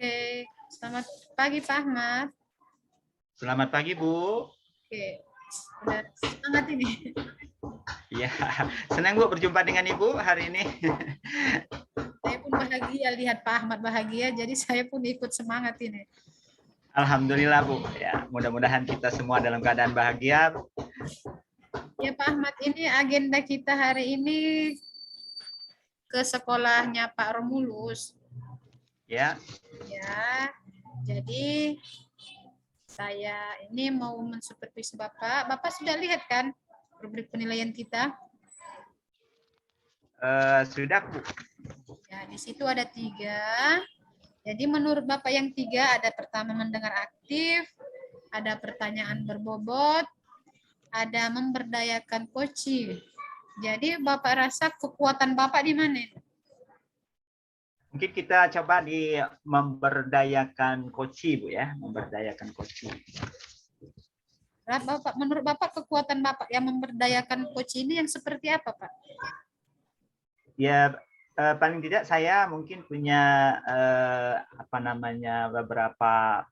Oke, selamat pagi Pak Ahmad. Selamat pagi, Bu. Oke, udah semangat ini. Ya, senang Bu berjumpa dengan Ibu hari ini. Saya pun bahagia lihat Pak Ahmad bahagia, jadi saya pun ikut semangat ini. Alhamdulillah, Bu. Ya, mudah-mudahan kita semua dalam keadaan bahagia. Ya Pak Ahmad, ini agenda kita hari ini ke sekolahnya Pak Romulus. Ya. Ya, jadi saya ini mau mensupervisi Bapak. Bapak sudah lihat kan rubrik penilaian kita? Sudah, Bu. Ya, di situ ada 3. Jadi menurut Bapak yang 3 ada pertama mendengar aktif, ada pertanyaan berbobot, ada memberdayakan coaching. Jadi Bapak rasa kekuatan Bapak di mana? Mungkin kita coba di memberdayakan coaching, Bu ya, memberdayakan coaching. Bapak, menurut Bapak kekuatan Bapak yang memberdayakan coaching ini yang seperti apa, Pak? Ya, paling tidak saya mungkin punya beberapa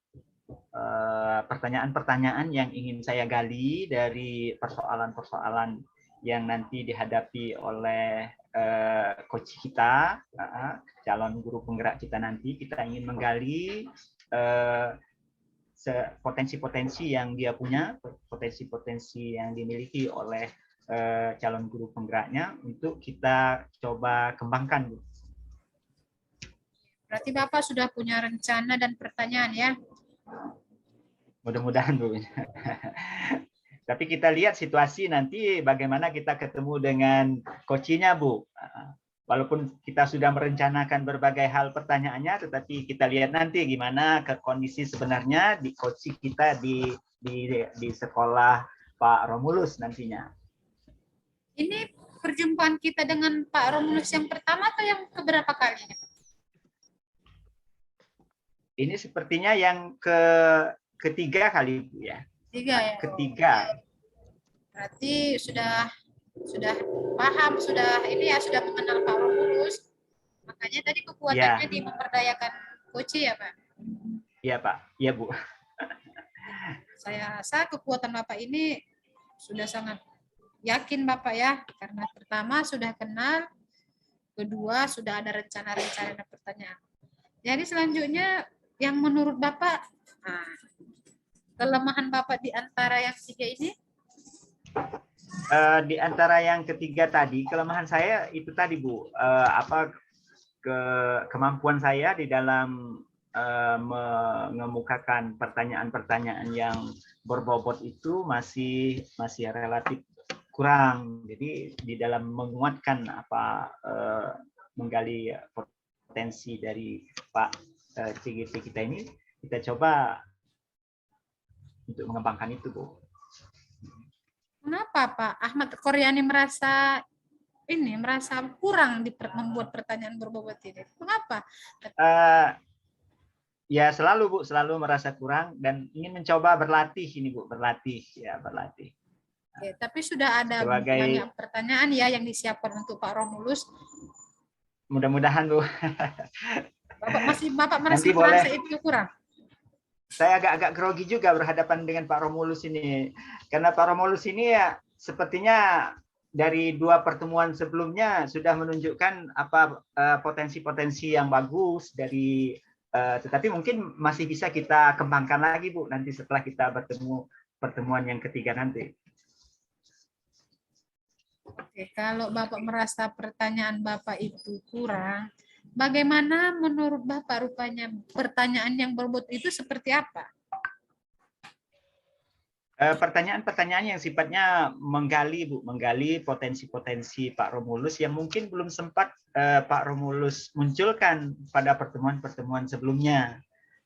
pertanyaan-pertanyaan yang ingin saya gali dari persoalan-persoalan yang nanti dihadapi oleh coach kita, calon guru penggerak kita nanti. Kita ingin menggali potensi-potensi yang dia punya, potensi-potensi yang dimiliki oleh calon guru penggeraknya untuk kita coba kembangkan. Berarti Bapak sudah punya rencana dan pertanyaan ya? Mudah-mudahan, Bu. Tapi kita lihat situasi nanti bagaimana kita ketemu dengan coachnya, Bu. Walaupun kita sudah merencanakan berbagai hal pertanyaannya, tetapi kita lihat nanti gimana ke kondisi sebenarnya di coaching kita di sekolah Pak Romulus nantinya. Ini perjumpaan kita dengan Pak Romulus yang pertama atau yang keberapa kalinya? Ini sepertinya yang ketiga kali, Bu ya. 3 ya. Ketiga. Berarti sudah paham, sudah mengenal Pak Romulus. Makanya tadi kekuatannya di memberdayakan coach ya, Pak. Iya, Pak. Iya, Bu. Saya rasa kekuatan Bapak ini sudah sangat yakin Bapak ya, karena pertama sudah kenal, kedua sudah ada rencana-rencana dan pertanyaan. Jadi selanjutnya yang menurut Bapak, kelemahan Bapak di antara yang 3 ini? Di antara yang ketiga tadi, kelemahan saya itu tadi, Bu, kemampuan saya di dalam mengemukakan pertanyaan-pertanyaan yang berbobot itu masih relatif kurang. Jadi di dalam menguatkan menggali potensi dari Pak CGT kita ini, kita coba untuk mengembangkan itu, Bu. Kenapa Pak Ahmad Koryani merasa kurang membuat pertanyaan berbobot ini? Kenapa? Ya selalu, Bu, selalu merasa kurang dan ingin mencoba berlatih ini, Bu, berlatih. Oke, tapi sudah ada banyak pertanyaan ya yang disiapkan untuk Pak Romulus. Mudah-mudahan, Bu. Bapak merasa itu kurang? Saya agak grogi juga berhadapan dengan Pak Romulus ini. Karena Pak Romulus ini ya sepertinya dari 2 pertemuan sebelumnya sudah menunjukkan potensi-potensi yang bagus dari tetapi mungkin masih bisa kita kembangkan lagi, Bu, nanti setelah kita bertemu pertemuan yang ketiga nanti. Oke, kalau Bapak merasa pertanyaan Bapak itu kurang, bagaimana menurut Bapak rupanya pertanyaan yang berbobot itu seperti apa? Pertanyaan-pertanyaan yang sifatnya menggali, Bu, menggali potensi-potensi Pak Romulus yang mungkin belum sempat Pak Romulus munculkan pada pertemuan-pertemuan sebelumnya.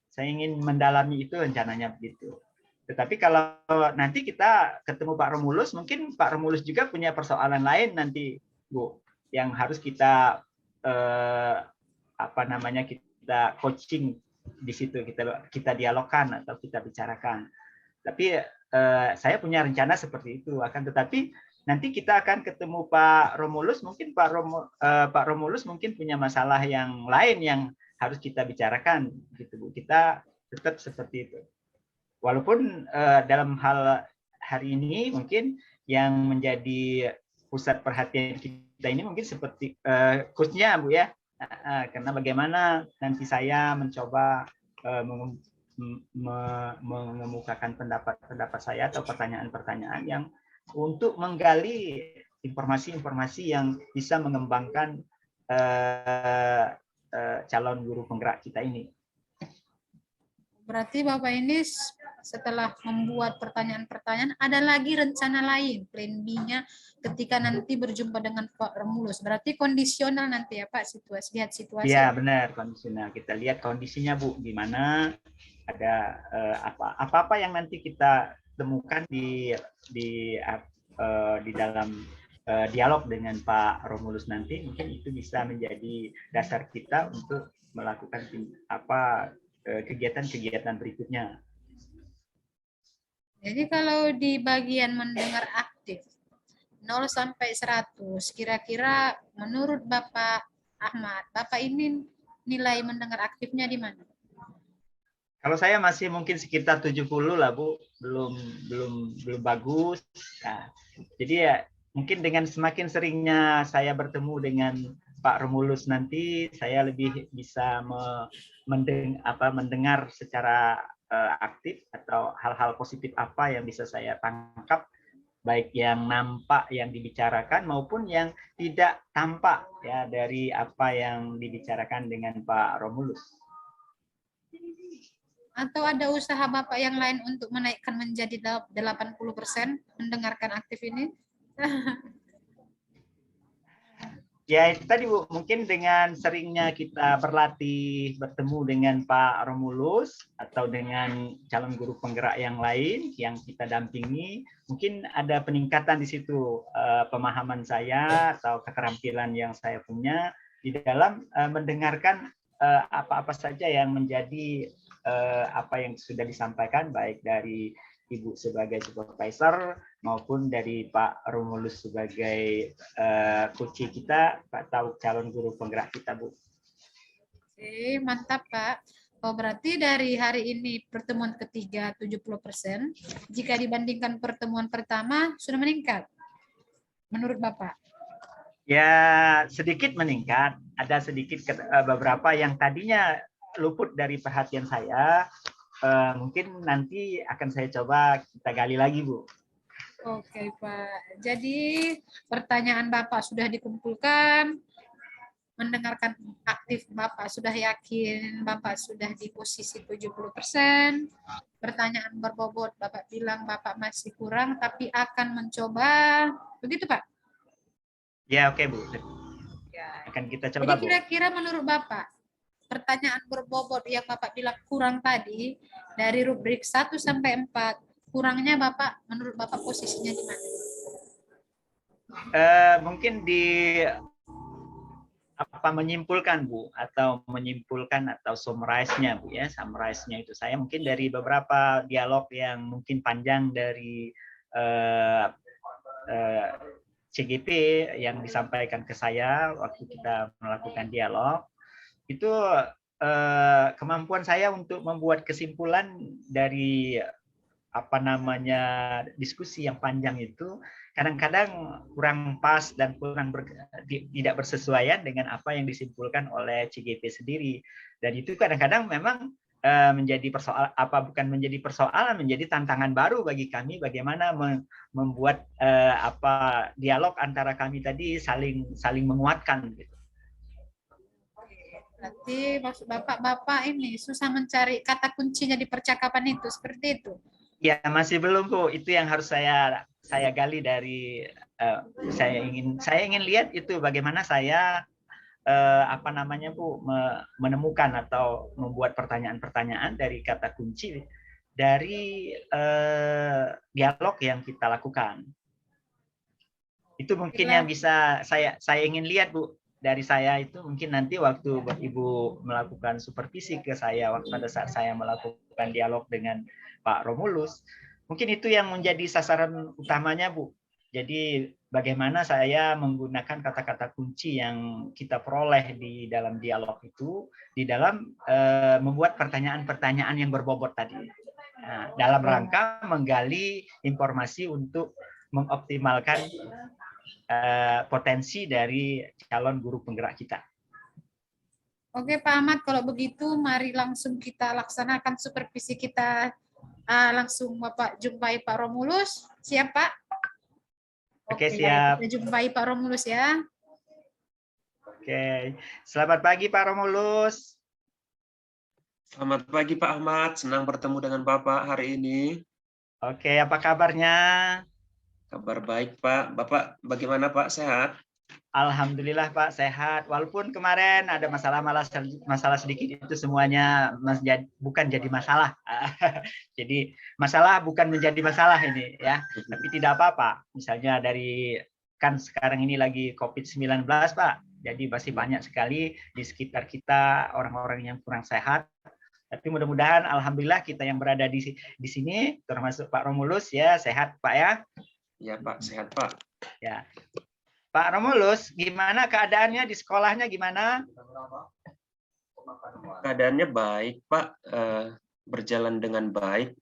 Saya ingin mendalami itu rencananya begitu. Tetapi kalau nanti kita ketemu Pak Romulus, mungkin Pak Romulus juga punya persoalan lain nanti, Bu, yang harus kita kita coaching di situ, kita dialogkan atau kita bicarakan. Tapi saya punya rencana seperti itu. Akan tetapi nanti kita akan ketemu Pak Romulus, mungkin Pak Romulus mungkin punya masalah yang lain yang harus kita bicarakan, gitu Bu. Kita tetap seperti itu. Walaupun dalam hal hari ini mungkin yang menjadi pusat perhatian kita ini mungkin seperti khususnya Bu ya, karena bagaimana nanti saya mencoba mengemukakan pendapat saya atau pertanyaan-pertanyaan yang untuk menggali informasi-informasi yang bisa mengembangkan calon guru penggerak kita ini. Berarti Bapak ini setelah membuat pertanyaan-pertanyaan, ada lagi rencana lain, plan B-nya ketika nanti berjumpa dengan Pak Romulus. Berarti kondisional nanti ya Pak, situasi, lihat situasi. Iya benar, kondisional. Kita lihat kondisinya Bu, gimana, ada apa-apa yang nanti kita temukan di dalam dialog dengan Pak Romulus nanti, mungkin itu bisa menjadi dasar kita untuk melakukan kegiatan-kegiatan berikutnya. Jadi kalau di bagian mendengar aktif 0 sampai 100, kira-kira menurut Bapak Ahmad, Bapak ini nilai mendengar aktifnya di mana? Kalau saya masih mungkin sekitar 70 lah Bu, belum bagus. Nah, jadi ya mungkin dengan semakin seringnya saya bertemu dengan Pak Romulus nanti, saya lebih bisa mendengar secara aktif atau hal-hal positif apa yang bisa saya tangkap, baik yang nampak yang dibicarakan maupun yang tidak tampak ya dari apa yang dibicarakan dengan Pak Romulus. Atau ada usaha Bapak yang lain untuk menaikkan menjadi 80% mendengarkan aktif ini? Ya itu tadi Bu, mungkin dengan seringnya kita berlatih bertemu dengan Pak Romulus atau dengan calon guru penggerak yang lain yang kita dampingi, mungkin ada peningkatan di situ pemahaman saya atau keterampilan yang saya punya di dalam mendengarkan apa-apa saja yang menjadi apa yang sudah disampaikan baik dari Ibu sebagai supervisor maupun dari Pak Romulus sebagai coach kita atau calon guru penggerak kita, Bu. Oke, mantap Pak. Oh, berarti dari hari ini pertemuan ketiga 70%, jika dibandingkan pertemuan pertama sudah meningkat menurut Bapak? Ya, sedikit meningkat. Ada sedikit beberapa yang tadinya luput dari perhatian saya, mungkin nanti akan saya coba kita gali lagi, Bu. Oke, Pak. Jadi pertanyaan Bapak sudah dikumpulkan, mendengarkan aktif Bapak sudah yakin Bapak sudah di posisi 70%. Pertanyaan berbobot Bapak bilang Bapak masih kurang tapi akan mencoba. Begitu, Pak? Ya, oke, Bu. Ya. Akan kita coba, Jadi Bu. kira-kira menurut Bapak, pertanyaan berbobot yang Bapak bilang kurang tadi, dari rubrik 1 sampai 4, kurangnya Bapak, menurut Bapak posisinya di mana? Mungkin di menyimpulkan Bu, atau menyimpulkan atau summarize-nya Bu ya, summarize-nya itu saya mungkin dari beberapa dialog yang mungkin panjang dari CGP yang disampaikan ke saya waktu kita melakukan dialog, itu kemampuan saya untuk membuat kesimpulan dari diskusi yang panjang itu kadang-kadang kurang pas dan tidak bersesuaian dengan apa yang disimpulkan oleh CGP sendiri, dan itu kadang-kadang memang menjadi persoalan, menjadi tantangan baru bagi kami bagaimana membuat dialog antara kami tadi saling menguatkan gitu. Berarti maksud Bapak ini susah mencari kata kuncinya di percakapan itu, seperti itu? Ya, masih belum Bu. Itu yang harus saya gali dari saya ingin lihat itu bagaimana saya Bu menemukan atau membuat pertanyaan-pertanyaan dari kata kunci dari dialog yang kita lakukan. Itu mungkin yang bisa saya ingin lihat Bu. Dari saya itu mungkin nanti waktu Ibu melakukan supervisi ke saya pada saat saya melakukan dialog dengan Pak Romulus, mungkin itu yang menjadi sasaran utamanya Bu. Jadi bagaimana saya menggunakan kata-kata kunci yang kita peroleh di dalam dialog itu, di dalam membuat pertanyaan-pertanyaan yang berbobot tadi. Nah, dalam rangka menggali informasi untuk mengoptimalkan potensi dari calon guru penggerak kita. Oke Pak Ahmad, kalau begitu mari langsung kita laksanakan supervisi kita. Langsung Bapak jumpai Pak Romulus. Siap Pak? Oke, siap. Kita jumpai Pak Romulus ya. Oke, selamat pagi Pak Romulus. Selamat pagi Pak Ahmad, senang bertemu dengan Bapak hari ini. Oke, apa kabarnya? Kabar baik Pak. Bapak bagaimana Pak, sehat? Alhamdulillah Pak, sehat. Walaupun kemarin ada masalah sedikit, itu semuanya bukan jadi masalah. Jadi masalah bukan menjadi masalah ini ya. Tapi tidak apa-apa. Misalnya kan sekarang ini lagi COVID-19 Pak. Jadi masih banyak sekali di sekitar kita orang-orang yang kurang sehat. Tapi mudah-mudahan alhamdulillah kita yang berada di sini termasuk Pak Romulus ya, sehat Pak ya. Ya Pak, sehat Pak. Ya. Pak Romulus, gimana keadaannya di sekolahnya gimana? Keadaannya baik Pak, berjalan dengan baik.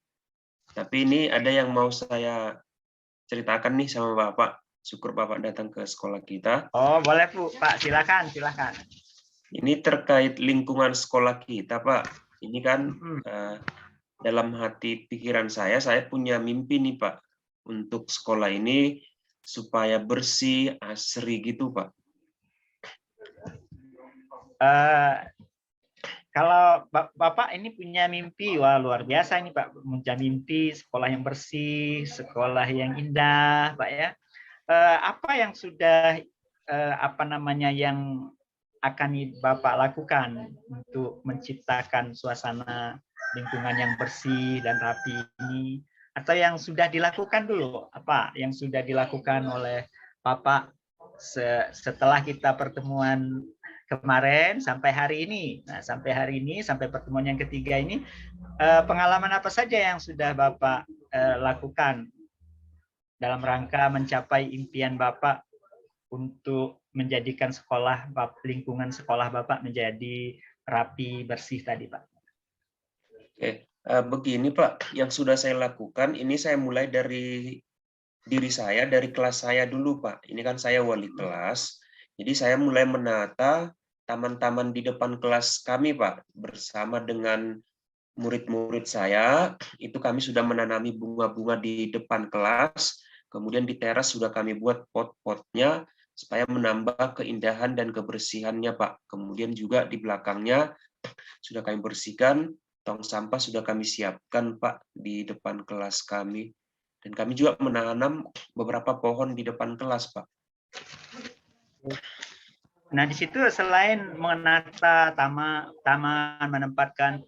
Tapi ini ada yang mau saya ceritakan nih sama Bapak. Syukur Bapak datang ke sekolah kita. Oh boleh Bu, Pak, silakan. Ini terkait lingkungan sekolah kita Pak. Ini kan dalam hati pikiran saya punya mimpi nih Pak. Untuk sekolah ini supaya bersih, asri gitu Pak. Kalau Bapak ini punya mimpi, wah luar biasa ini Pak. Punya mimpi sekolah yang bersih, sekolah yang indah Pak ya. Apa yang sudah yang akan Bapak lakukan untuk menciptakan suasana lingkungan yang bersih dan rapi ini? Atau yang sudah dilakukan dulu, apa yang sudah dilakukan oleh Bapak setelah kita pertemuan kemarin sampai hari ini. Nah, sampai pertemuan yang ketiga ini, pengalaman apa saja yang sudah Bapak lakukan dalam rangka mencapai impian Bapak untuk menjadikan lingkungan sekolah Bapak menjadi rapi, bersih tadi, Pak? Oke. Begini Pak, yang sudah saya lakukan, ini saya mulai dari diri saya, dari kelas saya dulu Pak. Ini kan saya wali kelas, jadi saya mulai menata taman-taman di depan kelas kami Pak. Bersama dengan murid-murid saya, itu kami sudah menanami bunga-bunga di depan kelas, kemudian di teras sudah kami buat pot-potnya, supaya menambah keindahan dan kebersihannya Pak. Kemudian juga di belakangnya sudah kami bersihkan, tong sampah sudah kami siapkan Pak di depan kelas kami. Dan kami juga menanam beberapa pohon di depan kelas Pak. Nah di situ selain menata taman, menempatkan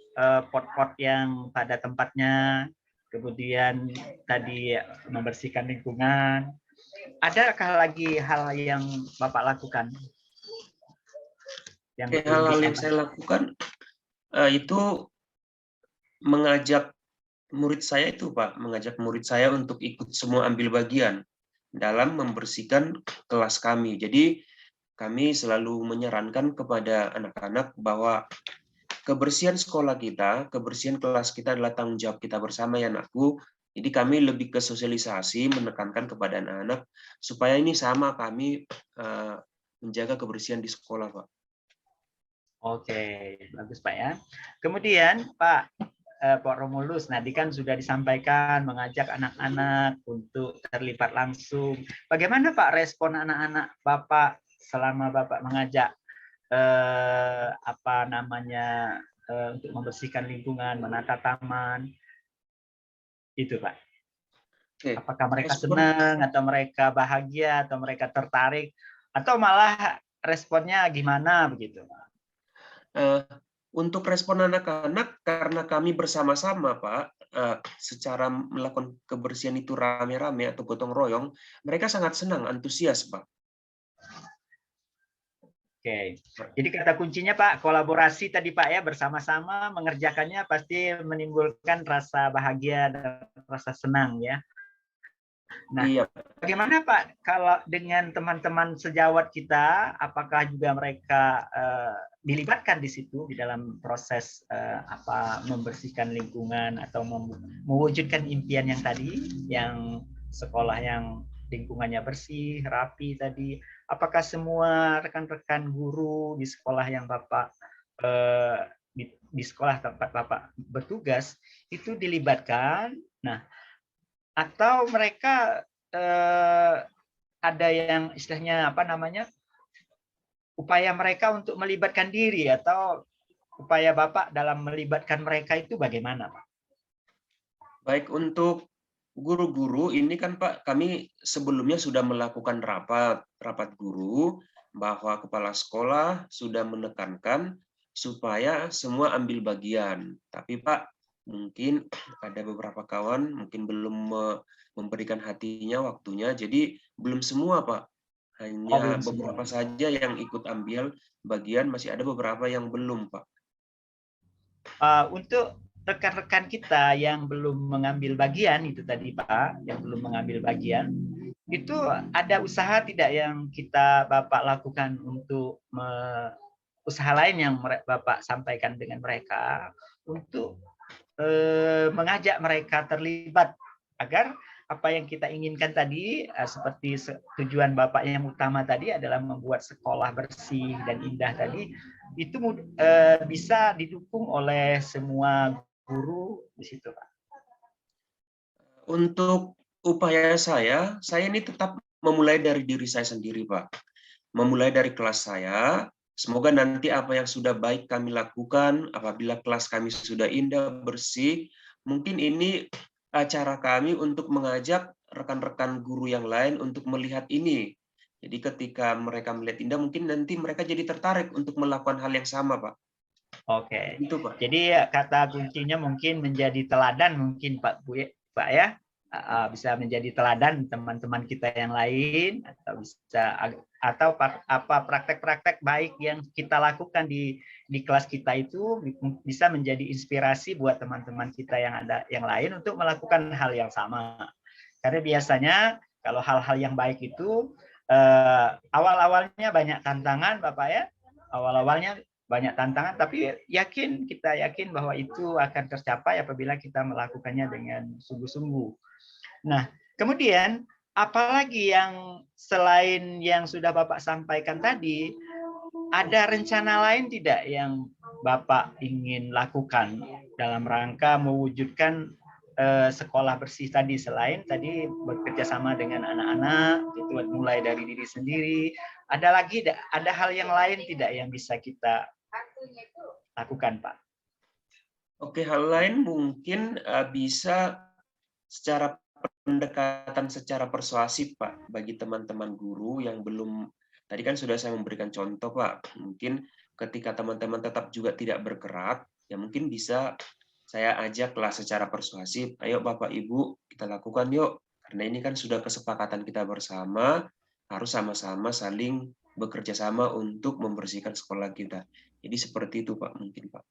pot-pot yang pada tempatnya, kemudian tadi membersihkan lingkungan, adakah lagi hal yang Bapak lakukan? Hal-hal yang saya lakukan itu mengajak murid saya untuk ikut semua ambil bagian dalam membersihkan kelas kami. Jadi kami selalu menyarankan kepada anak-anak bahwa kebersihan sekolah kita, kebersihan kelas kita adalah tanggung jawab kita bersama ya anakku. Jadi kami lebih ke sosialisasi, menekankan kepada anak-anak supaya ini sama kami menjaga kebersihan di sekolah, Pak. Oke, bagus Pak ya. Kemudian Pak Romulus, tadi kan sudah disampaikan mengajak anak-anak untuk terlibat langsung. Bagaimana Pak respon anak-anak Bapak selama Bapak mengajak untuk membersihkan lingkungan, menata taman, itu Pak? Oke. Apakah mereka senang, atau mereka bahagia, atau mereka tertarik, atau malah responnya gimana begitu? Untuk respon anak-anak, karena kami bersama-sama, Pak, secara melakukan kebersihan itu rame-rame atau gotong royong, mereka sangat senang, antusias, Pak. Oke, jadi kata kuncinya Pak, kolaborasi tadi Pak ya, bersama-sama mengerjakannya pasti menimbulkan rasa bahagia dan rasa senang ya. Nah, Iya. bagaimana Pak kalau dengan teman-teman sejawat kita, apakah juga mereka dilibatkan di situ di dalam proses membersihkan lingkungan atau mewujudkan impian yang tadi, yang sekolah yang lingkungannya bersih, rapi tadi? Apakah semua rekan-rekan guru di sekolah yang Bapak di sekolah tempat Bapak bertugas itu dilibatkan? Nah, atau mereka ada yang istilahnya upaya mereka untuk melibatkan diri, atau upaya Bapak dalam melibatkan mereka itu bagaimana, Pak? Baik, untuk guru-guru ini kan Pak, kami sebelumnya sudah melakukan rapat guru, bahwa kepala sekolah sudah menekankan supaya semua ambil bagian. Tapi Pak, mungkin ada beberapa kawan mungkin belum memberikan hatinya, waktunya, jadi belum semua Pak. Hanya Belum semua. beberapa saja yang ikut ambil bagian, masih ada beberapa yang belum Pak. Untuk rekan-rekan kita yang belum mengambil bagian itu tadi Pak, yang belum mengambil bagian, itu ada usaha tidak yang Bapak lakukan untuk usaha lain yang Bapak sampaikan dengan mereka untuk mengajak mereka terlibat agar apa yang kita inginkan tadi, seperti tujuan Bapak yang utama tadi adalah membuat sekolah bersih dan indah tadi, itu bisa didukung oleh semua guru di situ, Pak. Untuk upaya saya ini tetap memulai dari diri saya sendiri, Pak. Memulai dari kelas saya, semoga nanti apa yang sudah baik kami lakukan, apabila kelas kami sudah indah, bersih, mungkin ini cara kami untuk mengajak rekan-rekan guru yang lain untuk melihat ini. Jadi ketika mereka melihat indah, mungkin nanti mereka jadi tertarik untuk melakukan hal yang sama, Pak. Oke. Itu, Pak. Jadi kata kuncinya mungkin menjadi teladan mungkin Pak ya. Bisa menjadi teladan teman-teman kita yang lain, atau praktek-praktek baik yang kita lakukan di kelas kita itu bisa menjadi inspirasi buat teman-teman kita yang lain untuk melakukan hal yang sama. Karena biasanya kalau hal-hal yang baik itu awal-awalnya banyak tantangan Bapak ya. Awal-awalnya banyak tantangan, tapi kita yakin bahwa itu akan tercapai apabila kita melakukannya dengan sungguh-sungguh. Nah, kemudian apalagi yang selain yang sudah Bapak sampaikan tadi, ada rencana lain tidak yang Bapak ingin lakukan dalam rangka mewujudkan sekolah bersih tadi, selain tadi bekerja sama dengan anak-anak, itu mulai dari diri sendiri, ada hal yang lain tidak yang bisa kita lakukan, Pak? Oke, hal lain mungkin bisa secara pendekatan secara persuasif, Pak, bagi teman-teman guru yang belum, tadi kan sudah saya memberikan contoh, Pak, mungkin ketika teman-teman tetap juga tidak bergerak, ya mungkin bisa saya ajaklah secara persuasif, ayo Bapak Ibu kita lakukan yuk, karena ini kan sudah kesepakatan kita bersama, harus sama-sama saling bekerja sama untuk membersihkan sekolah kita. Jadi seperti itu Pak, mungkin Pak.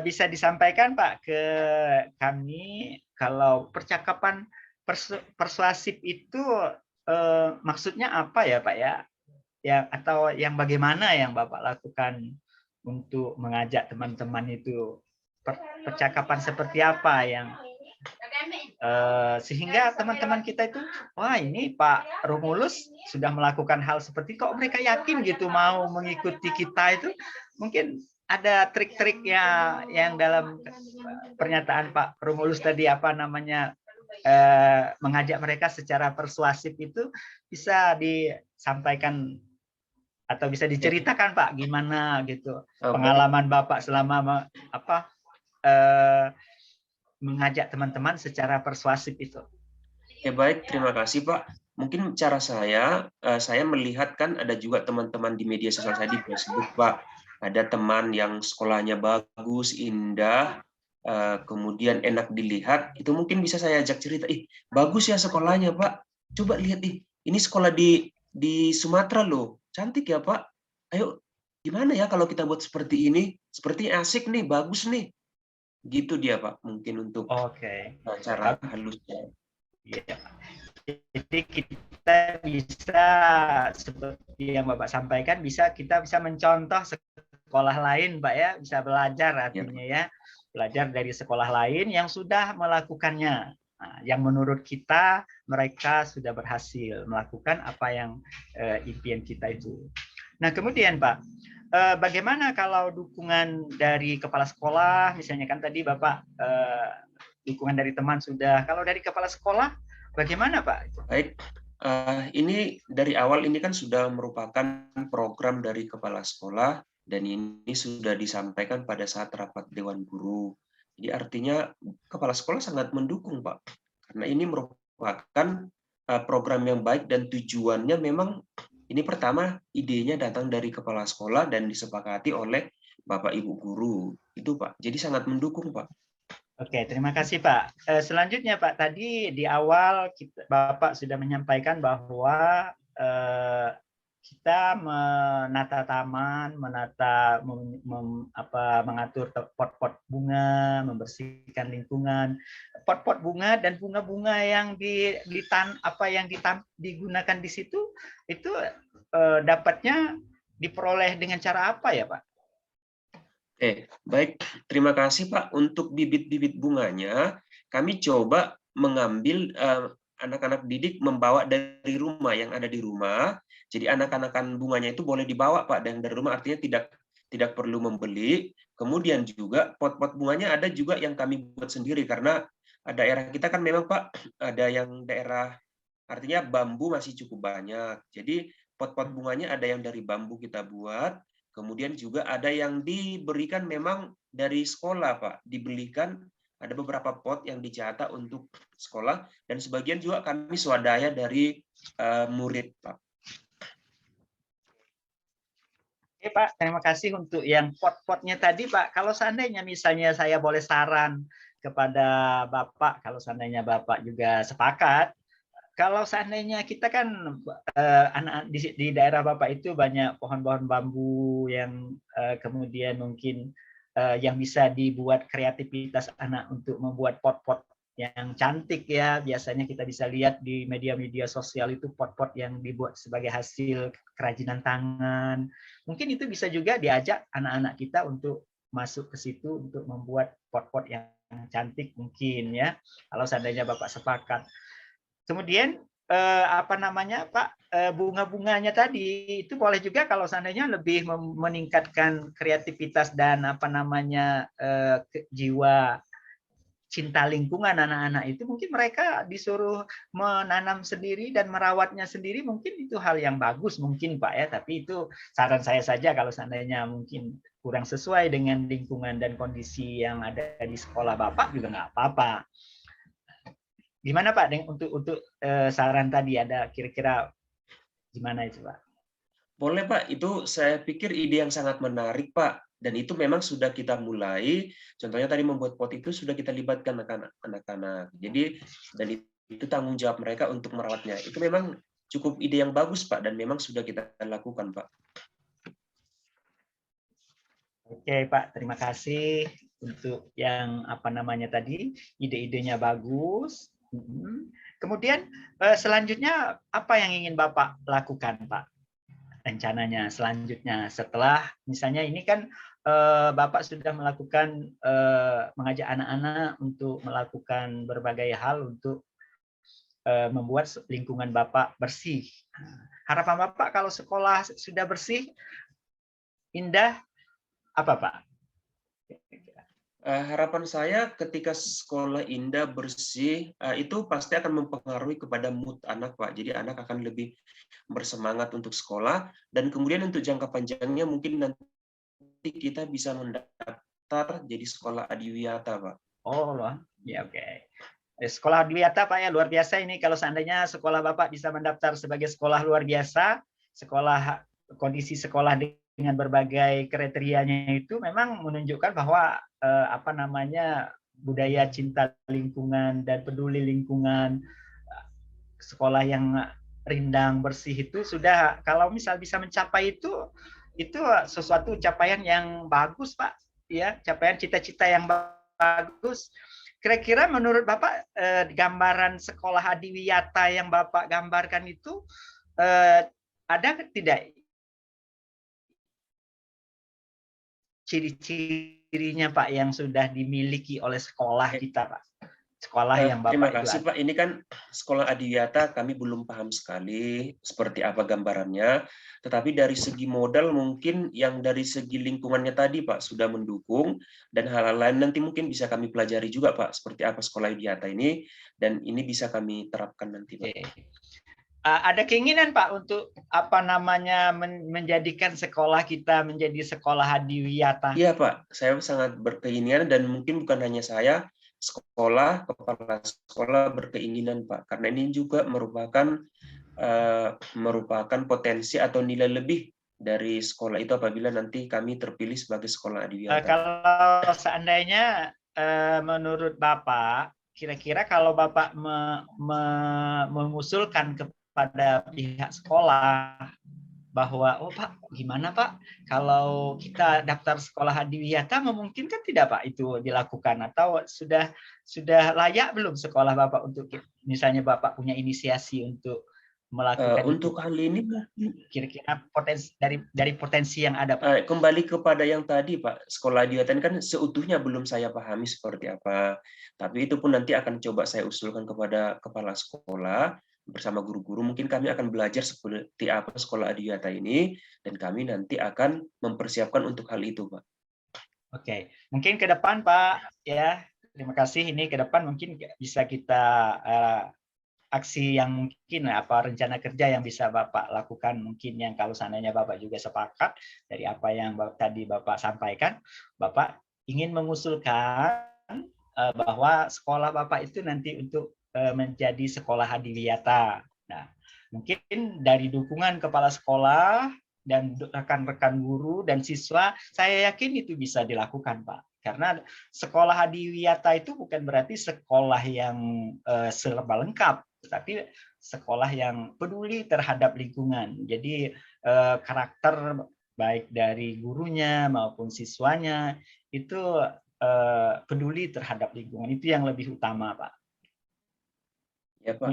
Bisa disampaikan Pak ke kami kalau percakapan persuasif itu maksudnya apa ya Pak ya? Atau yang bagaimana yang Bapak lakukan untuk mengajak teman-teman itu, percakapan seperti apa yang sehingga teman-teman kita itu, wah ini Pak Romulus sudah melakukan hal seperti, kok mereka yakin gitu mau mengikuti kita itu. Mungkin ada trik-triknya yang dalam pernyataan Pak Romulus tadi mengajak mereka secara persuasif itu bisa disampaikan atau bisa diceritakan Pak, gimana gitu pengalaman Bapak selama mengajak teman-teman secara persuasif itu. Oke, baik, terima kasih Pak. Mungkin cara saya melihat kan ada juga teman-teman di media sosial saya di Facebook, Pak. Ada teman yang sekolahnya bagus, indah, kemudian enak dilihat, itu mungkin bisa saya ajak cerita, bagus ya sekolahnya Pak, coba lihat ini sekolah di Sumatera loh, cantik ya Pak, ayo gimana ya kalau kita buat seperti ini, seperti asik nih, bagus nih, gitu dia Pak, mungkin untuk cara halusnya. Ya. Jadi kita bisa seperti yang Bapak sampaikan, kita bisa mencontoh sekolah lain, Pak ya, bisa belajar artinya ya, belajar dari sekolah lain yang sudah melakukannya. Nah, yang menurut kita mereka sudah berhasil melakukan apa yang impian kita itu. Nah, kemudian Pak, bagaimana kalau dukungan dari kepala sekolah, misalnya kan tadi Bapak dukungan dari teman sudah, kalau dari kepala sekolah bagaimana Pak? Baik, ini dari awal ini kan sudah merupakan program dari kepala sekolah dan ini sudah disampaikan pada saat rapat Dewan Guru. Jadi artinya kepala sekolah sangat mendukung, Pak. Karena ini merupakan program yang baik dan tujuannya memang ini pertama idenya datang dari kepala sekolah dan disepakati oleh Bapak Ibu guru. Itu, Pak. Jadi sangat mendukung, Pak. Oke, terima kasih Pak. Selanjutnya Pak, tadi di awal Bapak sudah menyampaikan bahwa kita menata taman, mengatur pot-pot bunga, membersihkan lingkungan, pot-pot bunga dan bunga-bunga yang digunakan di situ itu dapatnya diperoleh dengan cara apa ya Pak? Baik. Terima kasih Pak. Untuk bibit-bibit bunganya, kami coba mengambil anak-anak didik membawa dari rumah yang ada di rumah. Jadi anak-anakan bunganya itu boleh dibawa Pak, dan dari rumah artinya tidak perlu membeli. Kemudian juga pot-pot bunganya ada juga yang kami buat sendiri karena daerah kita kan memang Pak ada yang daerah artinya bambu masih cukup banyak. Jadi pot-pot bunganya ada yang dari bambu kita buat. Kemudian juga ada yang diberikan memang dari sekolah, Pak. Dibelikan, ada beberapa pot yang dicetak untuk sekolah, dan sebagian juga kami swadaya dari murid, Pak. Oke, Pak. Terima kasih untuk yang pot-potnya tadi, Pak. Kalau seandainya misalnya saya boleh saran kepada Bapak, kalau seandainya Bapak juga sepakat, kalau seandainya kita kan anak di daerah Bapak itu banyak pohon-pohon bambu yang kemudian mungkin yang bisa dibuat kreativitas anak untuk membuat pot-pot yang cantik ya. Biasanya kita bisa lihat di media-media sosial itu pot-pot yang dibuat sebagai hasil kerajinan tangan. Mungkin itu bisa juga diajak anak-anak kita untuk masuk ke situ untuk membuat pot-pot yang cantik mungkin ya. Kalau seandainya Bapak sepakat. Kemudian Pak, bunga-bunganya tadi itu boleh juga kalau seandainya lebih meningkatkan kreativitas dan jiwa cinta lingkungan anak-anak itu, mungkin mereka disuruh menanam sendiri dan merawatnya sendiri, mungkin itu hal yang bagus mungkin Pak ya, tapi itu saran saya saja kalau seandainya mungkin kurang sesuai dengan lingkungan dan kondisi yang ada di sekolah Bapak juga nggak apa-apa. Gimana Pak untuk saran tadi, ada kira-kira gimana itu Pak? Boleh Pak, itu saya pikir ide yang sangat menarik Pak, dan itu memang sudah kita mulai. Contohnya tadi membuat pot itu sudah kita libatkan anak-anak. Jadi dan itu tanggung jawab mereka untuk merawatnya. Itu memang cukup ide yang bagus Pak, dan memang sudah kita lakukan Pak. Oke Pak, terima kasih untuk yang tadi, ide-idenya bagus. Kemudian selanjutnya apa yang ingin Bapak lakukan Pak? Rencananya selanjutnya setelah misalnya ini kan Bapak sudah melakukan mengajak anak-anak untuk melakukan berbagai hal untuk membuat lingkungan Bapak bersih. Harapan Bapak kalau sekolah sudah bersih, indah, apa Pak? Harapan saya ketika sekolah indah, bersih, itu pasti akan mempengaruhi kepada mood anak, Pak. Jadi anak akan lebih bersemangat untuk sekolah, dan kemudian untuk jangka panjangnya mungkin nanti kita bisa mendaftar jadi sekolah adiwiyata, Pak. Oh, ya oke. Sekolah adiwiyata Pak ya, luar biasa ini kalau seandainya sekolah Bapak bisa mendaftar sebagai sekolah luar biasa, kondisi sekolah dengan berbagai kriterianya itu memang menunjukkan bahwa budaya cinta lingkungan dan peduli lingkungan, sekolah yang rindang bersih itu sudah, kalau misal bisa mencapai itu sesuatu capaian yang bagus Pak ya, capaian cita-cita yang bagus. kira-kira menurut Bapak gambaran sekolah adiwiyata yang Bapak gambarkan itu ada tidak ciri-cirinya Pak yang sudah dimiliki oleh sekolah kita, Pak? Sekolah yang Bapak Terima itu kasih ada. Pak. Ini kan sekolah adiwiyata kami belum paham sekali seperti apa gambarannya. Tetapi dari segi modal mungkin yang dari segi lingkungannya tadi Pak sudah mendukung, dan hal-hal lain nanti mungkin bisa kami pelajari juga Pak seperti apa sekolah adiwiyata ini, dan ini bisa kami terapkan nanti Pak. Ada keinginan Pak untuk apa namanya menjadikan sekolah kita menjadi sekolah adiwiyata? Iya Pak, saya sangat berkeinginan, dan mungkin bukan hanya saya, sekolah, kepala sekolah berkeinginan Pak, karena ini juga merupakan potensi atau nilai lebih dari sekolah itu apabila nanti kami terpilih sebagai sekolah adiwiyata. Kalau seandainya menurut Bapak, kira-kira kalau Bapak mengusulkan kepada pihak sekolah bahwa, oh Pak, gimana Pak, kalau kita daftar sekolah adiwiyata memungkinkan tidak Pak itu dilakukan, atau sudah layak belum sekolah Bapak untuk misalnya Bapak punya inisiasi untuk melakukan Untuk itu, hal ini kira-kira potensi dari potensi yang ada Pak? kembali kepada yang tadi Pak, sekolah adiwiyata kan seutuhnya belum saya pahami seperti apa, tapi itu pun nanti akan coba saya usulkan kepada kepala sekolah bersama guru-guru. Mungkin kami akan belajar seperti apa sekolah adiwiyata ini, dan kami nanti akan mempersiapkan untuk hal itu Pak. Oke, mungkin ke depan Pak, ya, terima kasih. Ini ke depan mungkin bisa kita aksi yang mungkin apa rencana kerja yang bisa Bapak lakukan, mungkin yang kalau seandainya Bapak juga sepakat dari apa yang tadi Bapak sampaikan, Bapak ingin mengusulkan bahwa sekolah Bapak itu nanti untuk menjadi sekolah adiwiyata. Nah, mungkin dari dukungan kepala sekolah dan rekan-rekan guru dan siswa, saya yakin itu bisa dilakukan, Pak. Karena sekolah adiwiyata itu bukan berarti sekolah yang serba lengkap, tapi sekolah yang peduli terhadap lingkungan. Jadi karakter baik dari gurunya maupun siswanya itu peduli terhadap lingkungan. Itu yang lebih utama, Pak. Ya, Pak.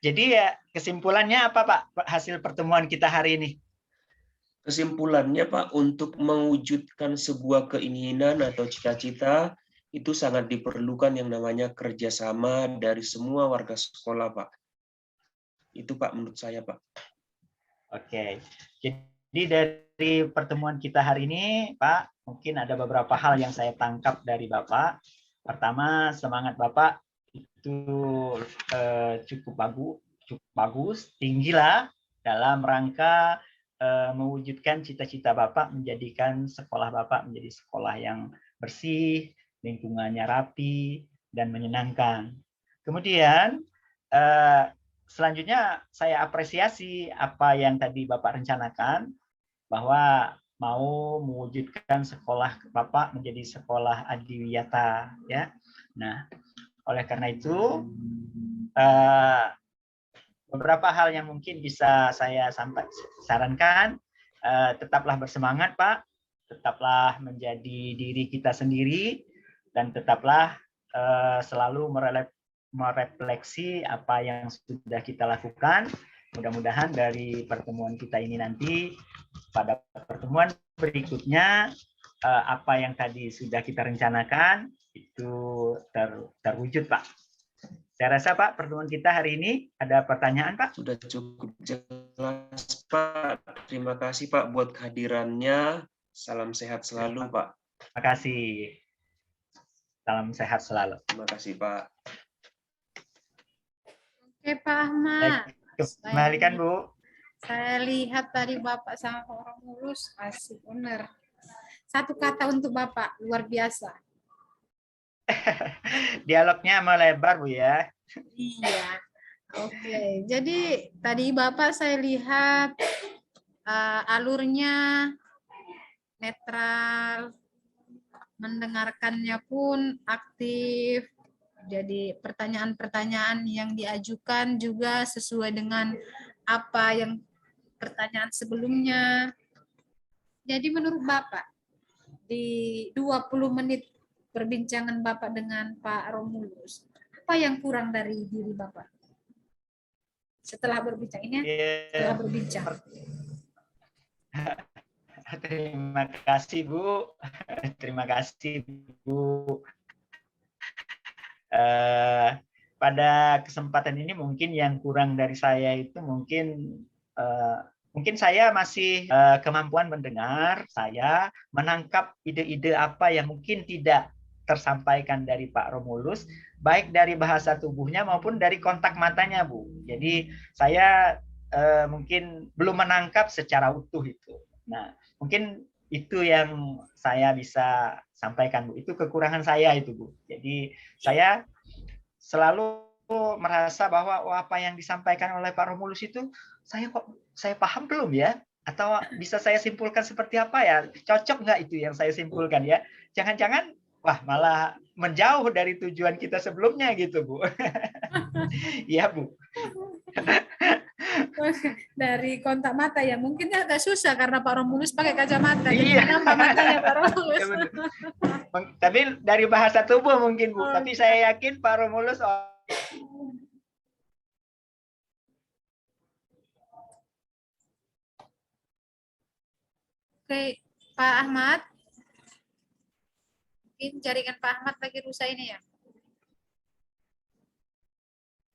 Jadi ya kesimpulannya apa Pak hasil pertemuan kita hari ini? Kesimpulannya Pak, untuk mewujudkan sebuah keinginan atau cita-cita itu sangat diperlukan yang namanya kerjasama dari semua warga sekolah Pak. Itu Pak menurut saya Pak. Oke, jadi dari pertemuan kita hari ini Pak, mungkin ada beberapa hal yang saya tangkap dari Bapak. Pertama, semangat Bapak itu cukup bagus, tinggilah dalam rangka mewujudkan cita-cita Bapak menjadikan sekolah Bapak menjadi sekolah yang bersih, lingkungannya rapi, dan menyenangkan. Kemudian selanjutnya saya apresiasi apa yang tadi Bapak rencanakan, bahwa mau mewujudkan sekolah Bapak menjadi sekolah adiwiyata, ya. Nah, oleh karena itu beberapa hal yang mungkin bisa saya sarankan, tetaplah bersemangat Pak, tetaplah menjadi diri kita sendiri, dan tetaplah selalu merefleksi apa yang sudah kita lakukan. Mudah-mudahan dari pertemuan kita ini nanti, pada pertemuan berikutnya, apa yang tadi sudah kita rencanakan itu terwujud Pak. Saya rasa Pak, pertemuan kita hari ini ada pertanyaan Pak? Sudah cukup jelas Pak. Terima kasih Pak buat kehadirannya. Salam sehat selalu Pak. Terima kasih. Salam sehat selalu. Terima kasih Pak. Oke Pak Ahmad. Kembalikan Bu. Saya lihat tadi Bapak sama orang mulus, asik bener. Satu kata untuk Bapak, luar biasa. Dialognya melebar Bu ya. Iya. Oke. Jadi tadi Bapak saya lihat alurnya netral, mendengarkannya pun aktif. Jadi pertanyaan-pertanyaan yang diajukan juga sesuai dengan apa yang pertanyaan sebelumnya. Jadi menurut Bapak, di 20 menit perbincangan Bapak dengan Pak Romulus, apa yang kurang dari diri Bapak setelah berbincang ini? Setelah berbincang. Terima kasih Bu, terima kasih Bu. Pada kesempatan ini mungkin yang kurang dari saya itu mungkin saya masih kemampuan mendengar, saya menangkap ide-ide apa yang mungkin tidak tersampaikan dari Pak Romulus, baik dari bahasa tubuhnya maupun dari kontak matanya, Bu. Jadi saya mungkin belum menangkap secara utuh itu. Nah, mungkin itu yang saya bisa sampaikan, Bu. Itu kekurangan saya itu, Bu. Jadi saya selalu merasa bahwa apa yang disampaikan oleh Pak Romulus itu saya paham belum ya? Atau bisa saya simpulkan seperti apa ya? Cocok nggak itu yang saya simpulkan ya? Jangan-jangan wah malah menjauh dari tujuan kita sebelumnya gitu, Bu. Iya, Bu. Dari kontak mata ya, mungkin agak susah karena Pak Romulus pakai kacamata. Jadi Iya. nampak matanya Pak Romulus. Ya, tapi dari bahasa tubuh mungkin, Bu. Tapi saya yakin Pak Romulus Oke, Pak Ahmad. Mungkin jaringan Pak Ahmad lagi rusak ini ya.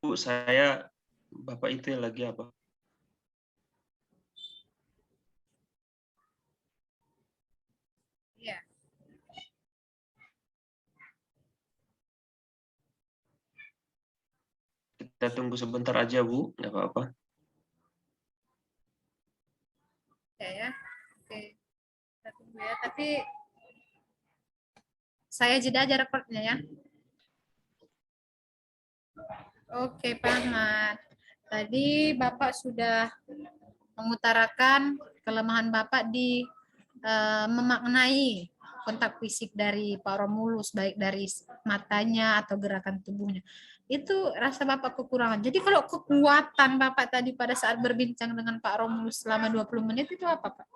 Bu, saya Bapak itu yang lagi apa? Iya. Kita tunggu sebentar aja, Bu. Nggak apa-apa. Ya. Oke. Kita tunggu ya. Tapi saya jeda aja rekornya ya. Oke, Pak Ahmad. Tadi Bapak sudah mengutarakan kelemahan Bapak di memaknai kontak fisik dari Pak Romulus, baik dari matanya atau gerakan tubuhnya. Itu rasa Bapak kekurangan. Jadi kalau kekuatan Bapak tadi pada saat berbincang dengan Pak Romulus selama 20 menit itu apa, Pak?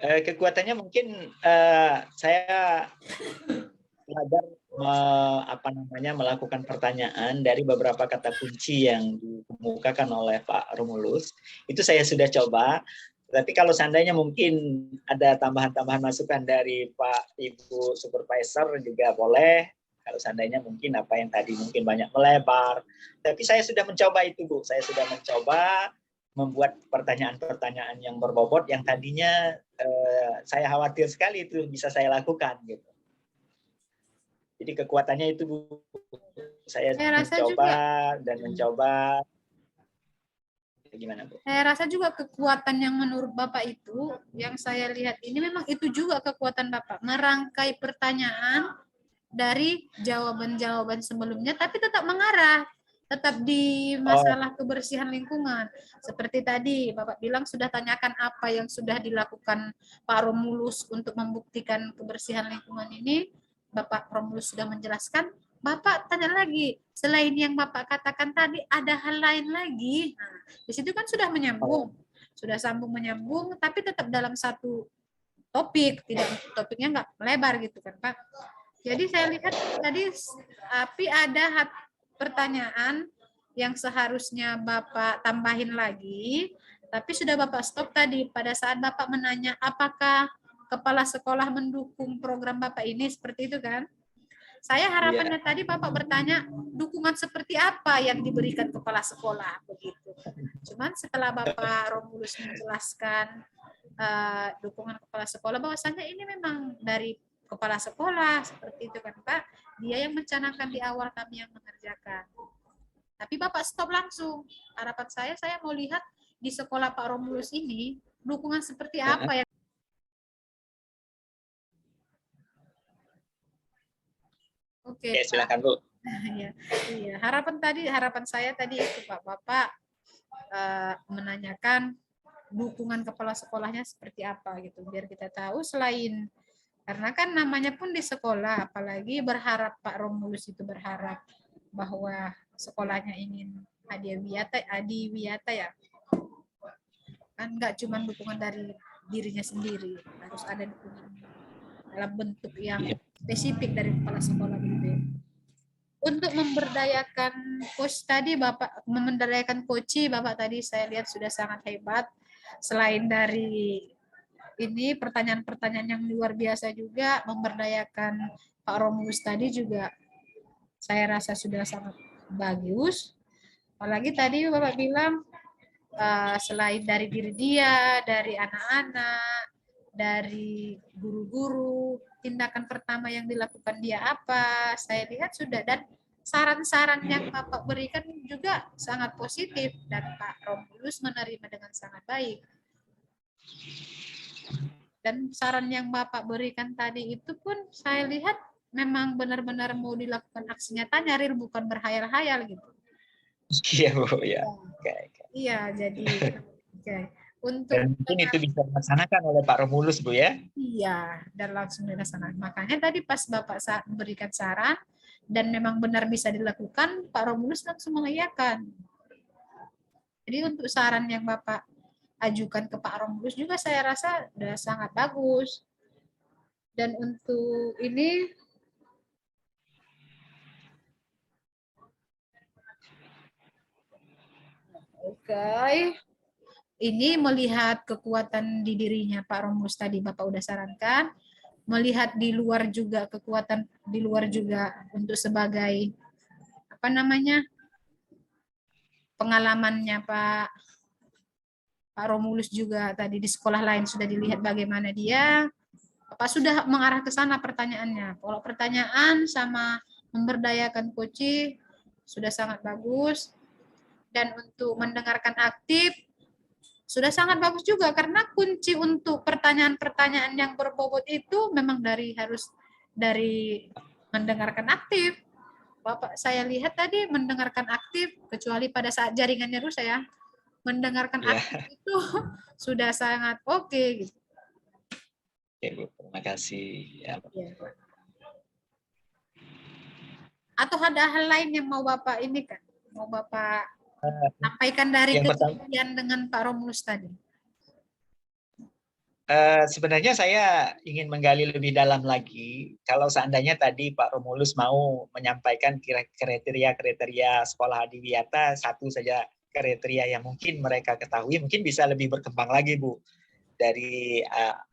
Kekuatannya mungkin saya belajar melakukan pertanyaan dari beberapa kata kunci yang dikemukakan oleh Pak Romulus. Itu saya sudah coba. Tapi kalau seandainya mungkin ada tambahan-tambahan masukan dari Pak Ibu Supervisor juga boleh. Kalau seandainya mungkin apa yang tadi mungkin banyak melebar. Tapi saya sudah mencoba itu, Bu. Saya sudah mencoba membuat pertanyaan-pertanyaan yang berbobot yang tadinya saya khawatir sekali itu bisa saya lakukan gitu. Jadi kekuatannya itu, Bu. Saya mencoba dan mencoba. Gimana, Bu? Saya rasa juga kekuatan yang menurut Bapak itu, yang saya lihat ini memang itu juga kekuatan Bapak. Merangkai pertanyaan dari jawaban-jawaban sebelumnya, tapi tetap mengarah. Tetap di masalah kebersihan lingkungan. Seperti tadi Bapak bilang sudah tanyakan apa yang sudah dilakukan Pak Romulus untuk membuktikan kebersihan lingkungan ini. Bapak Romulus sudah menjelaskan. Bapak tanya lagi, selain yang Bapak katakan tadi, ada hal lain lagi. Nah, di situ kan sudah menyambung. Sudah sambung menyambung, tapi tetap dalam satu topik. Topiknya nggak melebar gitu kan, Pak. Jadi saya lihat tadi, tapi ada pertanyaan yang seharusnya Bapak tambahin lagi, tapi sudah Bapak stop tadi pada saat Bapak menanya apakah kepala sekolah mendukung program Bapak ini, seperti itu kan? Saya harapannya tadi Bapak bertanya dukungan seperti apa yang diberikan kepala sekolah begitu. Cuman setelah Bapak Romulus menjelaskan dukungan kepala sekolah bahwasanya ini memang dari kepala sekolah seperti itu kan Pak. Dia yang mencanangkan di awal, kami yang mengerjakan. Tapi Bapak stop langsung. Harapan saya mau lihat di sekolah Pak Romulus ini dukungan seperti apa yang Oke, silakan, Bu. Iya, harapan saya tadi itu Pak, Bapak menanyakan dukungan kepala sekolahnya seperti apa gitu, biar kita tahu selain karena kan namanya pun di sekolah, apalagi berharap Pak Romulus itu berharap bahwa sekolahnya ingin adiwiyata ya, kan nggak cuma dukungan dari dirinya sendiri, harus ada dukungan dalam bentuk yang spesifik dari kepala sekolah gitu ya. Untuk memberdayakan coach tadi Bapak, memberdayakan coach Bapak tadi saya lihat sudah sangat hebat. Selain dari ini pertanyaan-pertanyaan yang luar biasa juga, memberdayakan Pak Romulus tadi juga saya rasa sudah sangat bagus. Apalagi tadi Bapak bilang selain dari diri dia, dari anak-anak, dari guru-guru, tindakan pertama yang dilakukan dia apa, saya lihat sudah, dan saran-saran yang Bapak berikan juga sangat positif dan Pak Romulus menerima dengan sangat baik. Dan saran yang Bapak berikan tadi itu pun saya lihat memang benar-benar mau dilakukan aksi nyatanya, real, bukan berhayal-hayal gitu. Iya Bu, ya. Iya, jadi untuk dan mungkin itu bisa dilaksanakan oleh Pak Romulus Bu ya. Iya, dan langsung dilaksanakan. Makanya tadi pas Bapak memberikan saran dan memang benar bisa dilakukan, Pak Romulus langsung mengiyakan. Jadi untuk saran yang Bapak ajukan ke Pak Romulus juga saya rasa sudah sangat bagus. Dan untuk ini oke. Ini melihat kekuatan di dirinya Pak Romulus tadi Bapak udah sarankan, melihat di luar juga kekuatan di luar juga untuk sebagai apa namanya pengalamannya Pak Romulus juga tadi di sekolah lain sudah dilihat bagaimana dia. Apa sudah mengarah ke sana pertanyaannya? Kalau pertanyaan sama memberdayakan coach sudah sangat bagus, dan untuk mendengarkan aktif sudah sangat bagus juga, karena kunci untuk pertanyaan-pertanyaan yang berbobot itu memang harus dari mendengarkan aktif. Bapak saya lihat tadi mendengarkan aktif, kecuali pada saat jaringannya rusak ya, mendengarkan aktif itu sudah sangat oke gitu. Oke Bu, terima kasih. Ya. Atau ada hal lain yang mau Bapak ini kan, mau Bapak sampaikan dari kejadian dengan Pak Romulus tadi? Sebenarnya saya ingin menggali lebih dalam lagi. Kalau seandainya tadi Pak Romulus mau menyampaikan kriteria sekolah adiwiyata, satu saja kriteria yang mungkin mereka ketahui, mungkin bisa lebih berkembang lagi Bu dari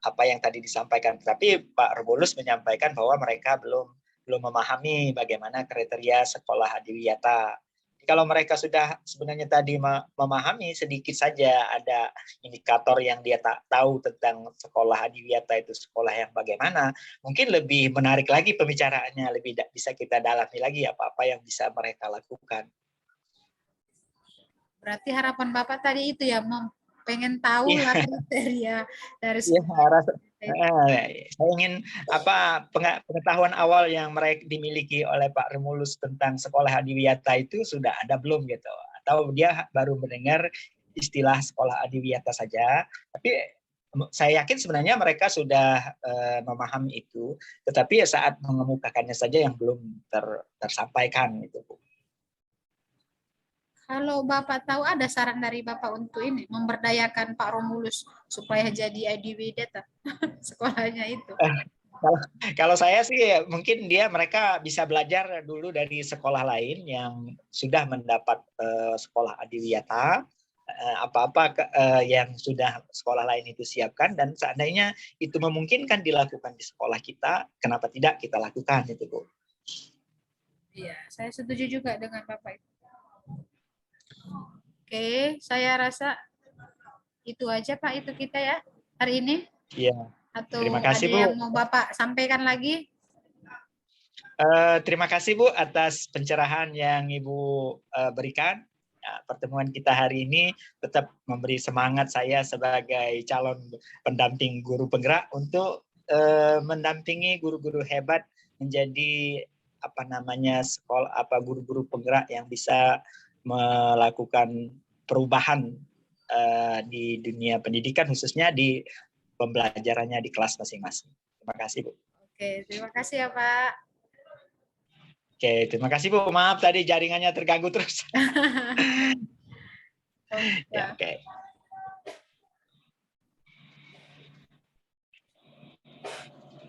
apa yang tadi disampaikan. Tapi Pak Romulus menyampaikan bahwa mereka belum memahami bagaimana kriteria sekolah adiwiyata. Kalau mereka sudah sebenarnya tadi memahami sedikit saja, ada indikator yang dia tahu tentang sekolah adiwiyata itu sekolah yang bagaimana, mungkin lebih menarik lagi pembicaraannya, lebih bisa kita dalami lagi apa-apa yang bisa mereka lakukan. Berarti harapan Bapak tadi itu ya, pengen tahu lah kriteria dari sekolah. Saya ingin pengetahuan awal yang mereka dimiliki oleh Pak Romulus tentang sekolah adiwiyata itu sudah ada belum gitu, atau dia baru mendengar istilah sekolah adiwiyata saja. Tapi saya yakin sebenarnya mereka sudah memahami itu, tetapi saat mengemukakannya saja yang belum tersampaikan itu Bu. Kalau Bapak tahu, ada saran dari Bapak untuk ini, memberdayakan Pak Romulus supaya jadi adiwiyata sekolahnya itu? Kalau saya sih mungkin mereka bisa belajar dulu dari sekolah lain yang sudah mendapat sekolah adiwiyata, apa-apa yang sudah sekolah lain itu siapkan, dan seandainya itu memungkinkan dilakukan di sekolah kita, kenapa tidak kita lakukan itu Bu. Iya, saya setuju juga dengan Bapak itu. Oke, saya rasa itu aja Pak, itu kita ya hari ini. Iya. Atau terima kasih, ada Bu. yang mau Bapak sampaikan lagi? Terima kasih Bu atas pencerahan yang Ibu berikan. Pertemuan kita hari ini tetap memberi semangat saya sebagai calon pendamping guru penggerak untuk mendampingi guru-guru hebat menjadi guru-guru penggerak yang bisa melakukan perubahan di dunia pendidikan, khususnya di pembelajarannya di kelas masing-masing. Terima kasih Bu. Oke, terima kasih ya Pak. Oke, terima kasih Bu. Maaf tadi jaringannya terganggu terus. Okay. Ya, oke.